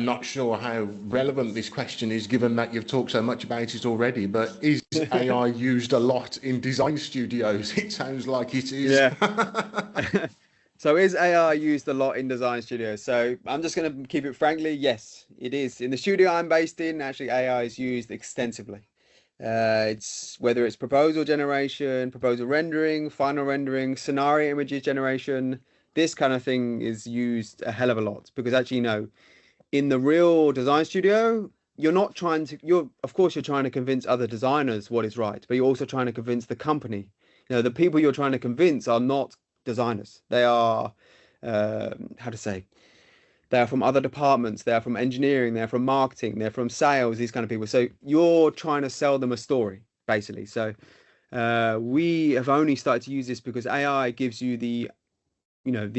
not sure how relevant this question is, given that you've talked so much about it already, but is AI used a lot in design studios? It sounds like it is. Yeah. So is AI used a lot in design studios? So I'm just going to keep it frankly, yes, it is. In the studio I'm based in, actually AI is used extensively. It's whether it's proposal generation, proposal rendering, final rendering, scenario images generation, this kind of thing is used a hell of a lot because actually, in the real design studio, you're not trying to, of course, you're trying to convince other designers what is right, but you're also trying to convince the company. The people you're trying to convince are not designers. They are, how to say, they are from other departments. They are from engineering. They're from marketing. They're from sales. These kind of people. So you're trying to sell them a story, basically. So we have only started to use this because AI gives you the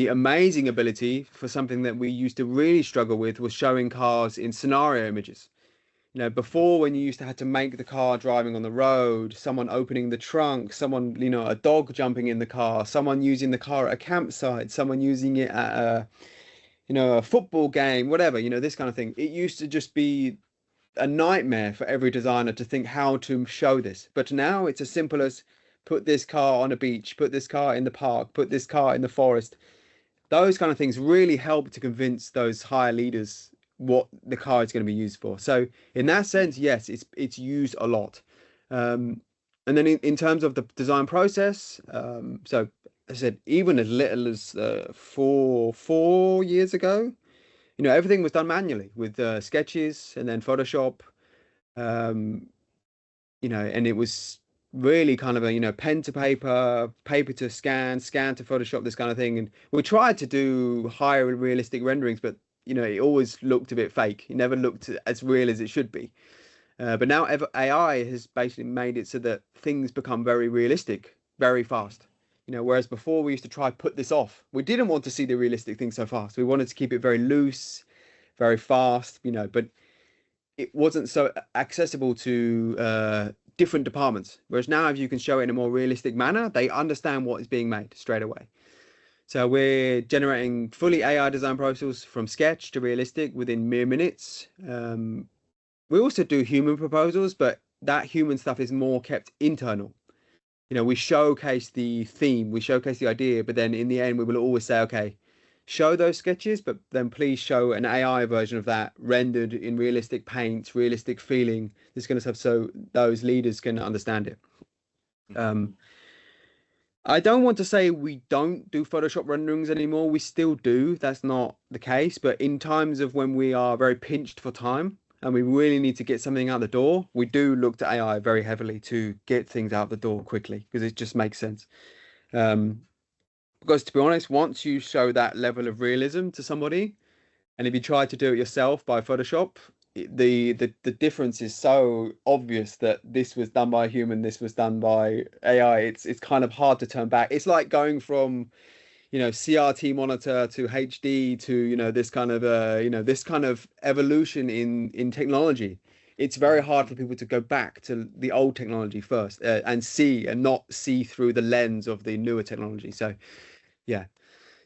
amazing ability for something that we used to really struggle with was showing cars in scenario images. Before when you used to have to make the car driving on the road, someone opening the trunk, someone, a dog jumping in the car, someone using the car at a campsite, someone using it at a football game, whatever, this kind of thing. It used to just be a nightmare for every designer to think how to show this. But now it's as simple as put this car on a beach, put this car in the park, put this car in the forest. Those kind of things really help to convince those higher leaders what the car is going to be used for. So in that sense, yes, it's used a lot. And then in terms of the design process, so I said even as little as 4 years ago, everything was done manually with sketches and then Photoshop. Um, and it was really kind of a, pen to paper, paper to scan, scan to Photoshop, this kind of thing. And we tried to do higher realistic renderings, but it always looked a bit fake. It never looked as real as it should be. But now AI has basically made it so that things become very realistic, very fast. Whereas before we used to try put this off. We didn't want to see the realistic thing so fast. We wanted to keep it very loose, very fast, but it wasn't so accessible to different departments. Whereas now, if you can show it in a more realistic manner, they understand what is being made straight away. So we're generating fully AI design processes from sketch to realistic within mere minutes. We also do human proposals, but that human stuff is more kept internal. We showcase the theme, we showcase the idea, but then in the end, we will always say, okay, show those sketches, but then please show an AI version of that rendered in realistic paint, realistic feeling, this kind of stuff, so those leaders can understand it. I don't want to say we don't do Photoshop renderings anymore. We still do. That's not the case. But in times of when we are very pinched for time and we really need to get something out the door, we do look to AI very heavily to get things out the door quickly because it just makes sense. Because to be honest, once you show that level of realism to somebody, and if you try to do it yourself by Photoshop, the difference is so obvious that this was done by a human, this was done by AI. It's kind of hard to turn back. It's like going from, CRT monitor to HD to, this kind of this kind of evolution in technology. It's very hard for people to go back to the old technology first and not see through the lens of the newer technology. So yeah.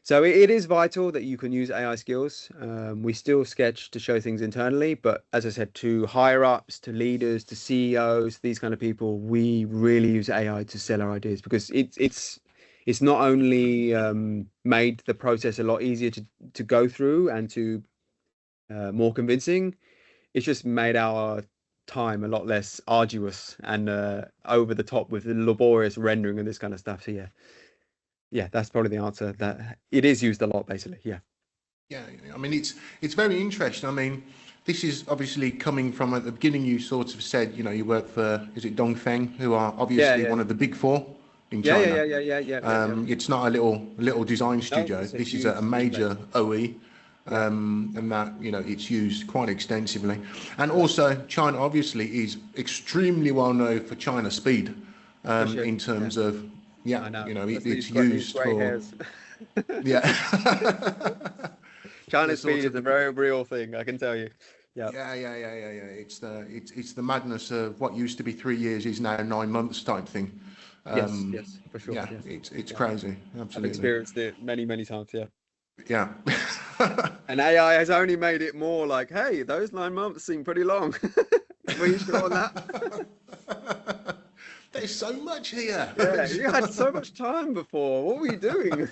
So it is vital that you can use AI skills. We still sketch to show things internally, but as I said, to higher ups, to leaders, to CEOs, these kind of people, we really use AI to sell our ideas because it's not only made the process a lot easier to go through and to more convincing, it's just made our time a lot less arduous and over the top with the laborious rendering and this kind of stuff. So yeah, that's probably the answer. That it is used a lot, basically. Yeah. Yeah, I mean, it's very interesting. I mean, this is obviously coming from at the beginning. You sort of said, you work for, is it Dongfeng, who are obviously one of the big four in China. Yeah. It's not a little design No, studio. it's a This is huge, a huge place. major OE, and that it's used quite extensively. And also, China obviously is extremely well known for China speed, For sure. in Yeah, terms of I know. That's it's these used grey for hairs. yeah. the China's sort speed is of a very real thing, I can tell you. Yeah. Yeah. It's the madness of what used to be 3 years is now 9 months type thing. Um, Yes, for sure. yeah, Yeah. it's Yeah. crazy, I've absolutely. experienced it many, many times. Yeah. Yeah. And AI has only made it more like, hey, those 9 months seem pretty long. Were you sure on that? There's so much here. Yeah, you had so much time before. What were you doing?